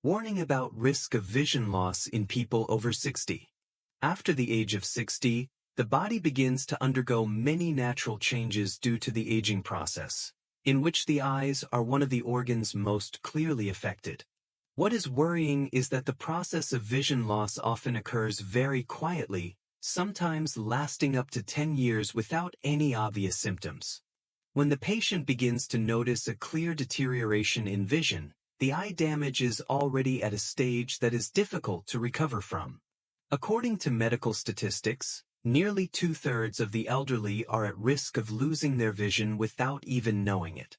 Warning about risk of vision loss in people over 60. After the age of 60, the body begins to undergo many natural changes due to the aging process, in which the eyes are one of the organs most clearly affected. What is worrying is that the process of vision loss often occurs very quietly, sometimes lasting up to 10 years without any obvious symptoms. When the patient begins to notice a clear deterioration in vision, the eye damage is already at a stage that is difficult to recover from. According to medical statistics, nearly 2/3 of the elderly are at risk of losing their vision without even knowing it.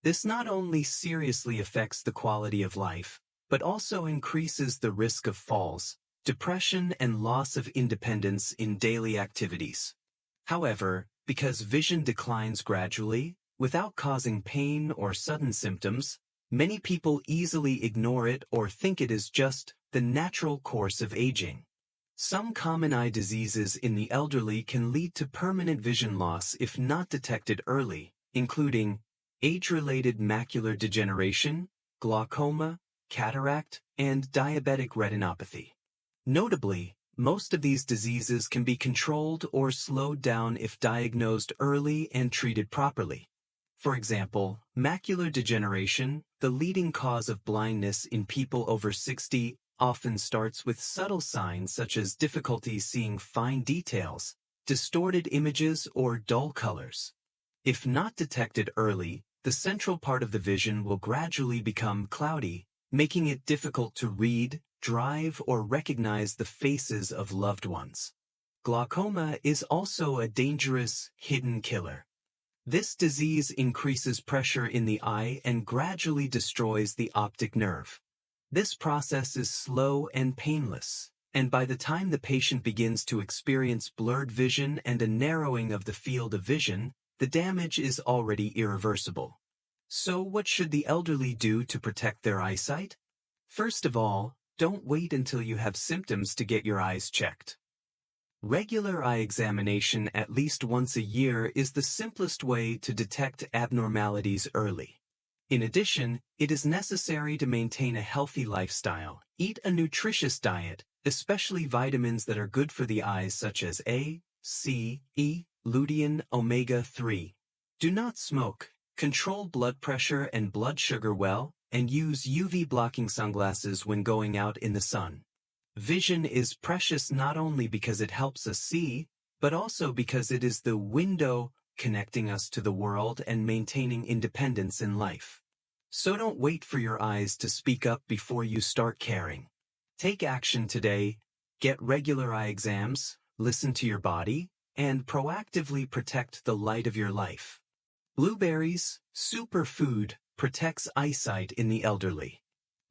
This not only seriously affects the quality of life, but also increases the risk of falls, depression, and loss of independence in daily activities. However, because vision declines gradually, without causing pain or sudden symptoms, many people easily ignore it or think it is just the natural course of aging. Some common eye diseases in the elderly can lead to permanent vision loss if not detected early, including age-related macular degeneration, glaucoma, cataract, and diabetic retinopathy. Notably, most of these diseases can be controlled or slowed down if diagnosed early and treated properly. For example, macular degeneration, the leading cause of blindness in people over 60, often starts with subtle signs such as difficulty seeing fine details, distorted images, or dull colors. If not detected early, the central part of the vision will gradually become cloudy, making it difficult to read, drive, or recognize the faces of loved ones. Glaucoma is also a dangerous, hidden killer. This disease increases pressure in the eye and gradually destroys the optic nerve. This process is slow and painless, and by the time the patient begins to experience blurred vision and a narrowing of the field of vision, the damage is already irreversible. So what should the elderly do to protect their eyesight? First of all, don't wait until you have symptoms to get your eyes checked. Regular eye examination at least once a year is the simplest way to detect abnormalities early. In addition, it is necessary to maintain a healthy lifestyle. Eat a nutritious diet, especially vitamins that are good for the eyes such as A, C, E, lutein, omega-3. Do not smoke. Control blood pressure and blood sugar well, and use UV blocking sunglasses when going out in the sun. Vision is precious not only because it helps us see, but also because it is the window connecting us to the world and maintaining independence in life. So don't wait for your eyes to speak up before you start caring. Take action today, get regular eye exams, listen to your body, and proactively protect the light of your life. Blueberries, superfood, protects eyesight in the elderly.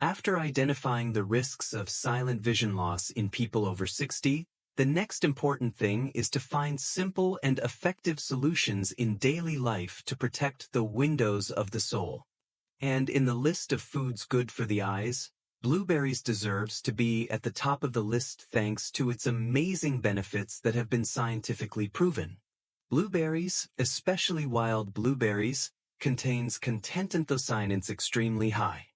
After identifying the risks of silent vision loss in people over 60, the next important thing is to find simple and effective solutions in daily life to protect the windows of the soul. And in the list of foods good for the eyes, blueberries deserves to be at the top of the list thanks to its amazing benefits that have been scientifically proven. Blueberries, especially wild blueberries, contains anthocyanins extremely high.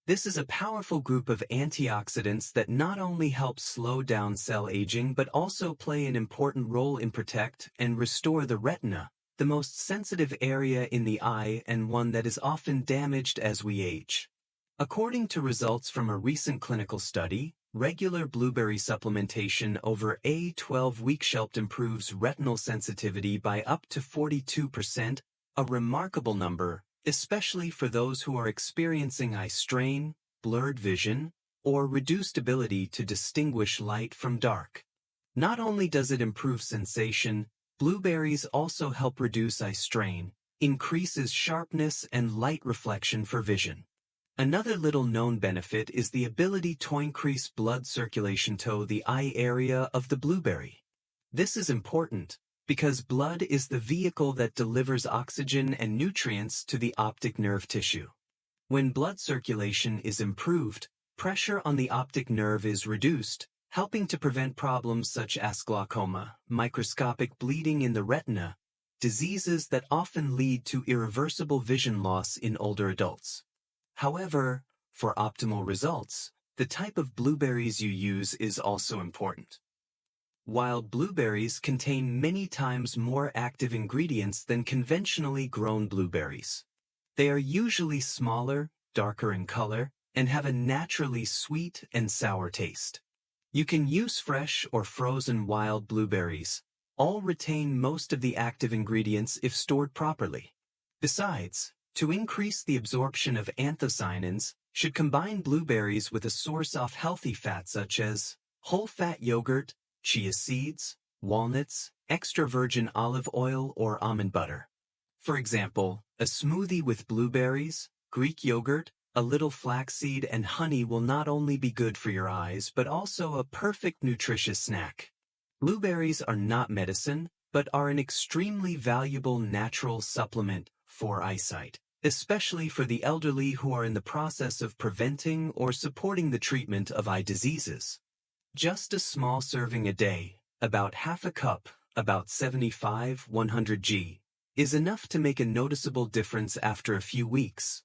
This is a powerful group of antioxidants that not only help slow down cell aging but also play an important role in protect and restore the retina, the most sensitive area in the eye and one that is often damaged as we age. According to results from a recent clinical study, regular blueberry supplementation over a 12-week helped improves retinal sensitivity by up to 42%, a remarkable number, especially for those who are experiencing eye strain, blurred vision, or reduced ability to distinguish light from dark. Not only does it improve sensation, blueberries also help reduce eye strain, increases sharpness and light reflection for vision. Another little-known benefit is the ability to increase blood circulation to the eye area of the blueberry. This is important because blood is the vehicle that delivers oxygen and nutrients to the optic nerve tissue. When blood circulation is improved, pressure on the optic nerve is reduced, helping to prevent problems such as glaucoma, microscopic bleeding in the retina, diseases that often lead to irreversible vision loss in older adults. However, for optimal results, The type of blueberries you use is also important. Wild blueberries contain many times more active ingredients than conventionally grown blueberries. They are usually smaller, darker in color, and have a naturally sweet and sour taste. You can use fresh or frozen wild blueberries. All retain most of the active ingredients if stored properly. Besides, to increase the absorption of anthocyanins, should combine blueberries with a source of healthy fat such as whole fat yogurt, chia seeds, walnuts, extra virgin olive oil, or almond butter. For example, a smoothie with blueberries, Greek yogurt, a little flaxseed, and honey will not only be good for your eyes but also a perfect nutritious snack. Blueberries are not medicine, but are an extremely valuable natural supplement for eyesight, especially for the elderly who are in the process of preventing or supporting the treatment of eye diseases. Just a small serving a day, about half a cup, about 75-100 g, is enough to make a noticeable difference after a few weeks.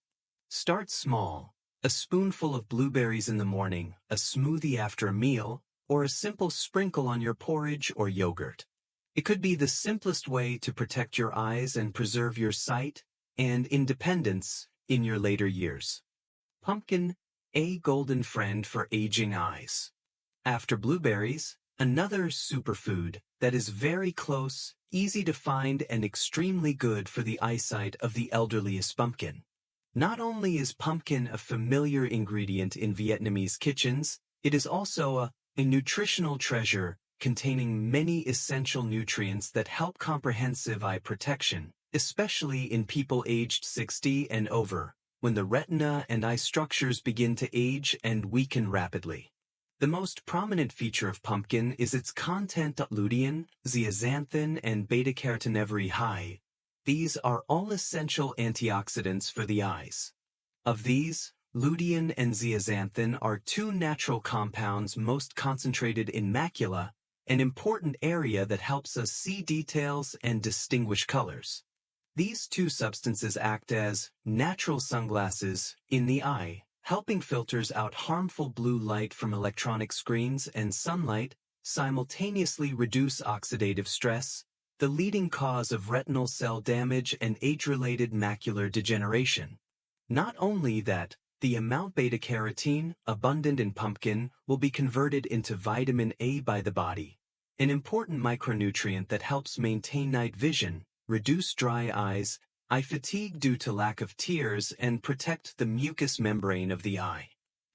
Start small. A spoonful of blueberries in the morning, a smoothie after a meal, or a simple sprinkle on your porridge or yogurt. It could be the simplest way to protect your eyes and preserve your sight and independence in your later years. Pumpkin, a golden friend for aging eyes. After blueberries, another superfood that is very close, easy to find, and extremely good for the eyesight of the elderly is pumpkin. Not only is pumpkin a familiar ingredient in Vietnamese kitchens, it is also a nutritional treasure containing many essential nutrients that help comprehensive eye protection, especially in people aged 60 and over, when the retina and eye structures begin to age and weaken rapidly. The most prominent feature of pumpkin is its content of lutein, zeaxanthin, and beta-carotene very high. These are all essential antioxidants for the eyes. Of these, lutein and zeaxanthin are two natural compounds most concentrated in macula, an important area that helps us see details and distinguish colors. These two substances act as natural sunglasses in the eye, helping filters out harmful blue light from electronic screens and sunlight, simultaneously reduce oxidative stress, the leading cause of retinal cell damage and age-related macular degeneration. Not only that, the amount beta-carotene, abundant in pumpkin, will be converted into vitamin A by the body, an important micronutrient that helps maintain night vision, reduce dry eyes, eye fatigue due to lack of tears, and protect the mucous membrane of the eye.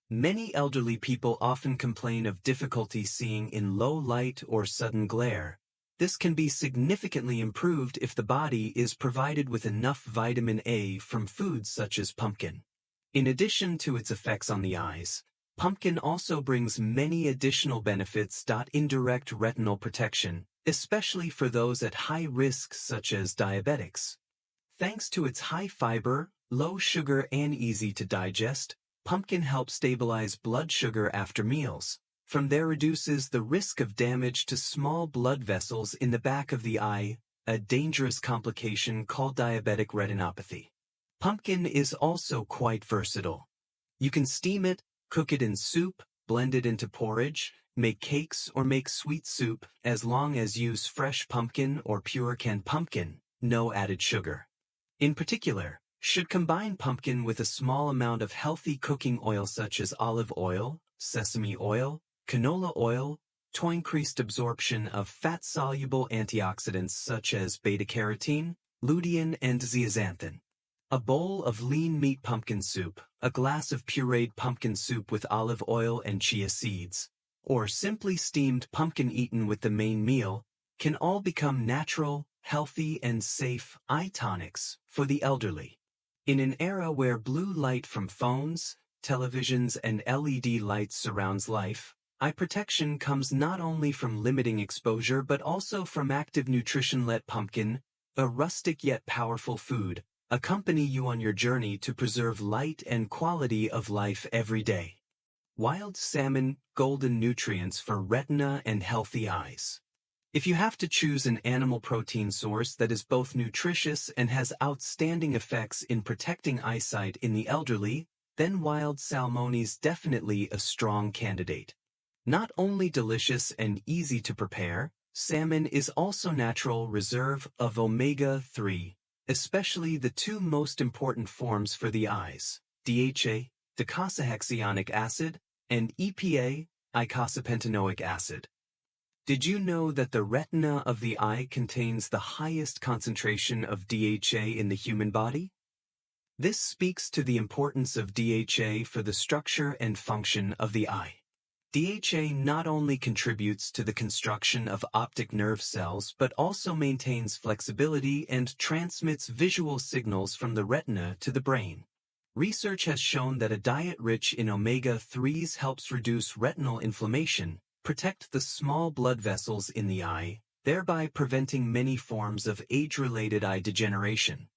Many elderly people often complain of difficulty seeing in low light or sudden glare. This can be significantly improved if the body is provided with enough vitamin A from foods such as pumpkin. In addition to its effects on the eyes, pumpkin also brings many additional benefits. Indirect retinal protection, especially for those at high risk such as diabetics. Thanks to its high fiber, low sugar, and easy to digest, pumpkin helps stabilize blood sugar after meals. From there reduces the risk of damage to small blood vessels in the back of the eye, a dangerous complication called diabetic retinopathy. Pumpkin is also quite versatile. You can steam it, cook it in soup, blend it into porridge, make cakes, or make sweet soup, as long as use fresh pumpkin or pure canned pumpkin, no added sugar. In particular, should combine pumpkin with a small amount of healthy cooking oil such as olive oil, sesame oil, canola oil, to increased absorption of fat-soluble antioxidants such as beta-carotene, lutein, and zeaxanthin. A bowl of lean meat pumpkin soup, a glass of pureed pumpkin soup with olive oil and chia seeds, or simply steamed pumpkin eaten with the main meal, can all become natural, healthy, and safe eye tonics for the elderly. In an era where blue light from phones, televisions, and LED lights surrounds life, eye protection comes not only from limiting exposure but also from active nutrition. Let pumpkin, a rustic yet powerful food, accompany you on your journey to preserve light and quality of life every day. Wild salmon, golden nutrients for retina and healthy eyes. If you have to choose an animal protein source that is both nutritious and has outstanding effects in protecting eyesight in the elderly, then wild salmon is definitely a strong candidate. Not only delicious and easy to prepare, salmon is also natural reserve of omega-3, especially the two most important forms for the eyes, DHA, docosahexaenoic acid, and EPA, eicosapentaenoic acid. Did you know that the retina of the eye contains the highest concentration of DHA in the human body? This speaks to the importance of DHA for the structure and function of the eye. DHA not only contributes to the construction of optic nerve cells but also maintains flexibility and transmits visual signals from the retina to the brain. Research has shown that a diet rich in omega-3s helps reduce retinal inflammation, protect the small blood vessels in the eye, thereby preventing many forms of age-related eye degeneration.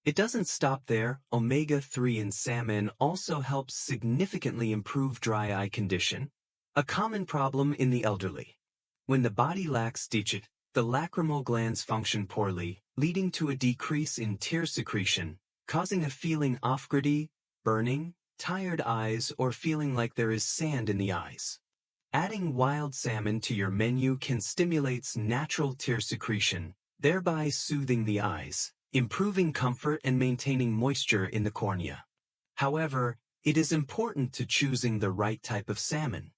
It doesn't stop there. Omega-3 in salmon also helps significantly improve dry eye condition, a common problem in the elderly. When the body lacks DHA, the lacrimal glands function poorly, leading to a decrease in tear secretion, causing a feeling of gritty, burning, tired eyes, or feeling like there is sand in the eyes. Adding wild salmon to your menu can stimulate natural tear secretion, thereby soothing the eyes, improving comfort and maintaining moisture in the cornea. However, it is important to choosing the right type of salmon.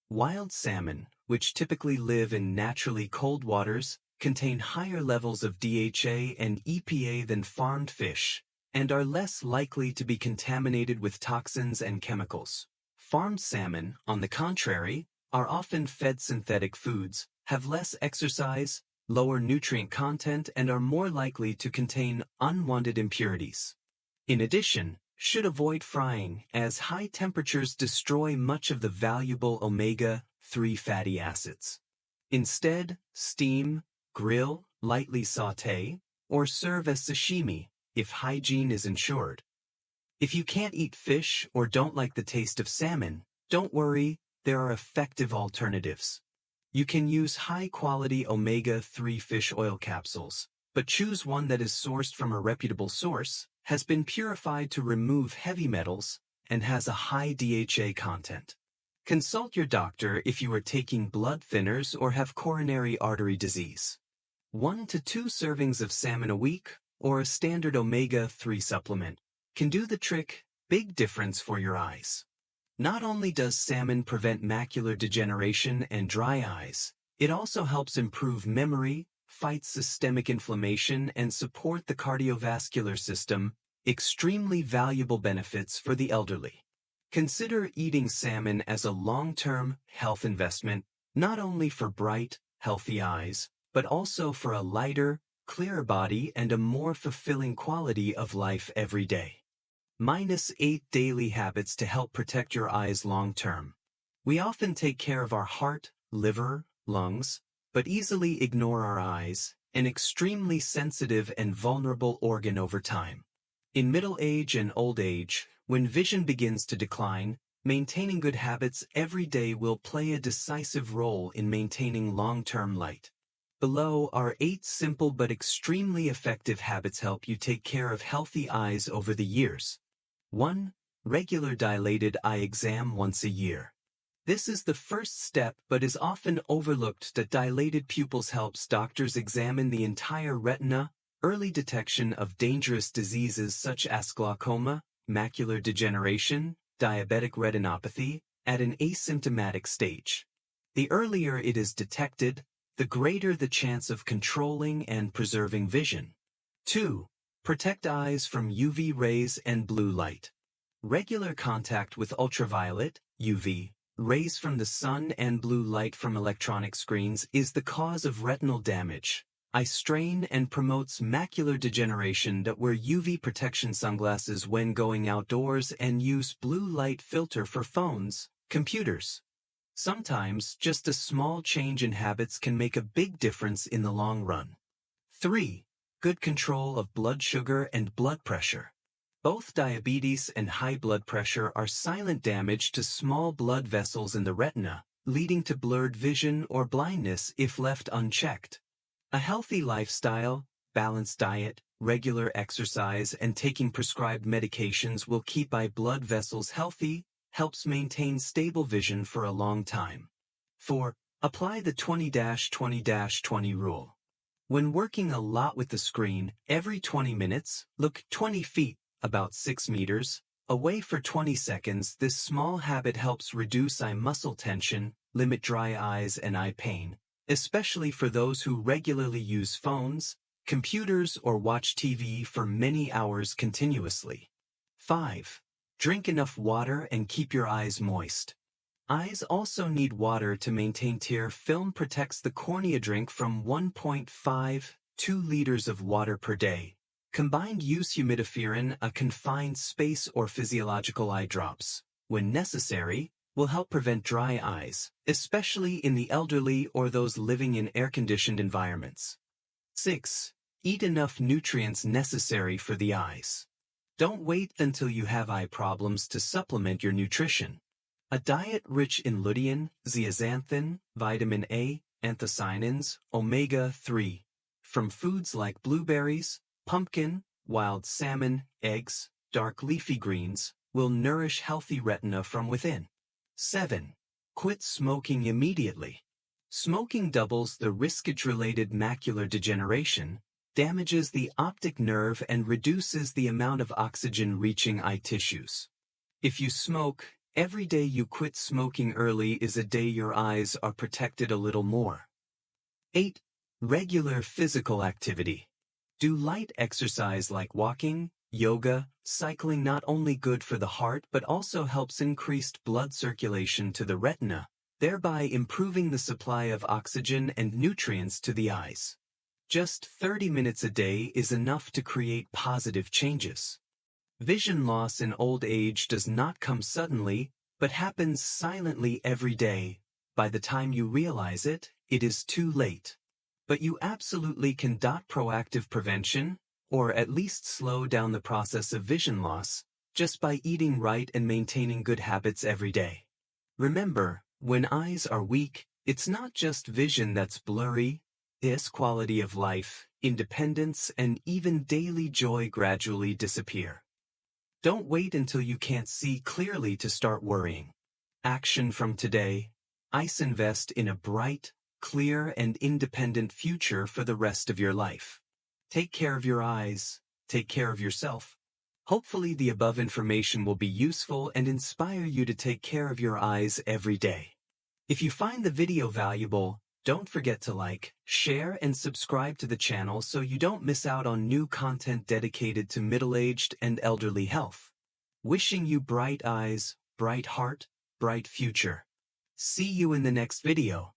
Wild salmon, which typically live in naturally cold waters, contain higher levels of DHA and EPA than farmed fish, and are less likely to be contaminated with toxins and chemicals. Farmed salmon, on the contrary, are often fed synthetic foods, have less exercise, lower nutrient content, and are more likely to contain unwanted impurities. In addition, should avoid frying, as high temperatures destroy much of the valuable omega-3 fatty acids. Instead, steam, grill, lightly sauté, or serve as sashimi, if hygiene is ensured. If you can't eat fish or don't like the taste of salmon, don't worry, there are effective alternatives. You can use high-quality omega-3 fish oil capsules, but choose one that is sourced from a reputable source, has been purified to remove heavy metals, and has a high DHA content. Consult your doctor if you are taking blood thinners or have coronary artery disease. 1 to 2 servings of salmon a week, or a standard omega-3 supplement, can do the trick. Big difference for your eyes. Not only does salmon prevent macular degeneration and dry eyes, it also helps improve memory, fight systemic inflammation, and support the cardiovascular system, extremely valuable benefits for the elderly. Consider eating salmon as a long-term health investment, not only for bright, healthy eyes, but also for a lighter, clearer body and a more fulfilling quality of life every day. -8 daily habits to help protect your eyes long-term. We often take care of our heart, liver, lungs, but easily ignore our eyes, an extremely sensitive and vulnerable organ over time. In middle age and old age, when vision begins to decline, maintaining good habits every day will play a decisive role in maintaining long-term light. Below are 8 simple but extremely effective habits help you take care of healthy eyes over the years. 1. Regular dilated eye exam once a year. This is the first step but is often overlooked. That dilated pupils helps doctors examine the entire retina, early detection of dangerous diseases such as glaucoma, macular degeneration, diabetic retinopathy, at an asymptomatic stage. The earlier it is detected, the greater the chance of controlling and preserving vision. 2. Protect eyes from UV rays and blue light. Regular contact with ultraviolet, UV, rays from the sun and blue light from electronic screens is the cause of retinal damage, eye strain, and promotes macular degeneration. That wear UV protection sunglasses when going outdoors and use blue light filter for phones, computers. Sometimes, just a small change in habits can make a big difference in the long run. 3. Good control of blood sugar and blood pressure. Both diabetes and high blood pressure are silent damage to small blood vessels in the retina, leading to blurred vision or blindness if left unchecked. A healthy lifestyle, balanced diet, regular exercise, and taking prescribed medications will keep eye blood vessels healthy, helps maintain stable vision for a long time. 4. Apply the 20-20-20 rule. When working a lot with the screen, every 20 minutes, look 20 feet, about 6 meters, away for 20 seconds. This small habit helps reduce eye muscle tension, limit dry eyes and eye pain, especially for those who regularly use phones, computers, or watch TV for many hours continuously. 5. Drink enough water and keep your eyes moist. Eyes also need water to maintain tear film. Protects the cornea. Drink from 1.5 to 2 liters of water per day. Combined use humidifier, a confined space, or physiological eye drops, when necessary, will help prevent dry eyes, especially in the elderly or those living in air-conditioned environments. 6. Eat enough nutrients necessary for the eyes. Don't wait until you have eye problems to supplement your nutrition. A diet rich in lutein, zeaxanthin, vitamin A, anthocyanins, omega-3, from foods like blueberries, pumpkin, wild salmon, eggs, dark leafy greens, will nourish healthy retina from within. 7. Quit smoking immediately. Smoking doubles the risk of related macular degeneration, damages the optic nerve, and reduces the amount of oxygen reaching eye tissues. If you smoke, every day you quit smoking early is a day your eyes are protected a little more. 8. Regular physical activity. Do light exercise like walking, yoga, cycling. Not only good for the heart but also helps increased blood circulation to the retina, thereby improving the supply of oxygen and nutrients to the eyes. Just 30 minutes a day is enough to create positive changes. Vision loss in old age does not come suddenly, but happens silently every day. By the time you realize it, it is too late. But you absolutely can. Proactive prevention, or at least slow down the process of vision loss, just by eating right and maintaining good habits every day. Remember, when eyes are weak, it's not just vision that's blurry. This quality of life, independence, and even daily joy gradually disappear. Don't wait until you can't see clearly to start worrying. Action from today. Invest in a bright, clear, and independent future for the rest of your life. Take care of your eyes. Take care of yourself. Hopefully the above information will be useful and inspire you to take care of your eyes every day. If you find the video valuable, don't forget to like, share, and subscribe to the channel so you don't miss out on new content dedicated to middle-aged and elderly health. Wishing you bright eyes, bright heart, bright future. See you in the next video.